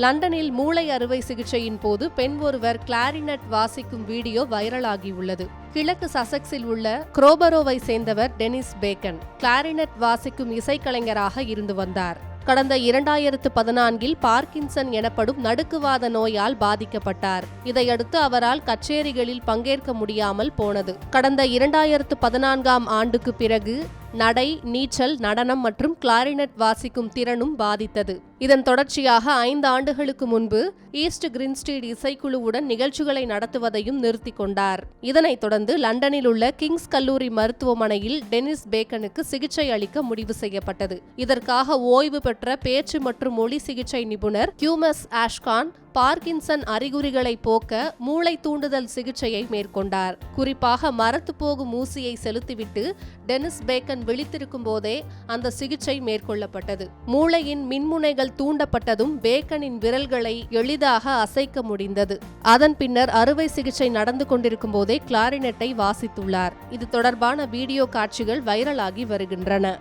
லண்டனில் மூளை அறுவை சிகிச்சையின் போது பெண் ஒருவர் கிளாரினட் வாசிக்கும் வீடியோ வைரலாகியுள்ளது. கிழக்கு சசெக்ஸில் உள்ள குரோபரோவை சேர்ந்தவர் டெனிஸ் பேக்கன் கிளாரினட் வாசிக்கும் இசைக்கலைஞராக இருந்து வந்தார். கடந்த 2014 பார்க்கின்சன் எனப்படும் நடுக்குவாத நோயால் பாதிக்கப்பட்டார். இதையடுத்து அவரால் கச்சேரிகளில் பங்கேற்க முடியாமல் போனது. கடந்த 2014 ஆண்டுக்கு பிறகு நடை, நீச்சல், நடனம் மற்றும் கிளாரினட் வாசிக்கும் திறனும் பாதித்தது. இதன் தொடர்ச்சியாக 5 ஆண்டுகளுக்கு முன்பு ஈஸ்ட் கிரின்ஸ்டீட் இசைக்குழுவுடன் நிகழ்ச்சிகளை நடத்துவதையும் நிறுத்திக் கொண்டார். இதனைத் தொடர்ந்து லண்டனில் உள்ள கிங்ஸ் கல்லூரி மருத்துவமனையில் டெனிஸ் பேக்கனுக்கு சிகிச்சை அளிக்க முடிவு செய்யப்பட்டது. இதற்காக ஓய்வு பெற்ற பேச்சு மற்றும் மொழி சிகிச்சை நிபுணர் கியூமஸ் ஆஷ்கான் பார்க்கின்சன் அறிகுறிகளை போக்க மூளை தூண்டுதல் சிகிச்சையை மேற்கொண்டார். குறிப்பாக மரத்து போகும் ஊசியை செலுத்திவிட்டு டெனிஸ் பேக்கன் விழித்திருக்கும் போதே அந்த சிகிச்சை மேற்கொள்ளப்பட்டது. மூளையின் மின்முனைகள் தூண்டப்பட்டதும் பேக்கனின் விரல்களை எளிதாக அசைக்க முடிந்தது. அதன் பின்னர் அறுவை சிகிச்சை நடந்து கொண்டிருக்கும் போதே கிளாரினெட்டை வாசித்துள்ளார். இது தொடர்பான வீடியோ காட்சிகள் வைரலாகி வருகின்றன.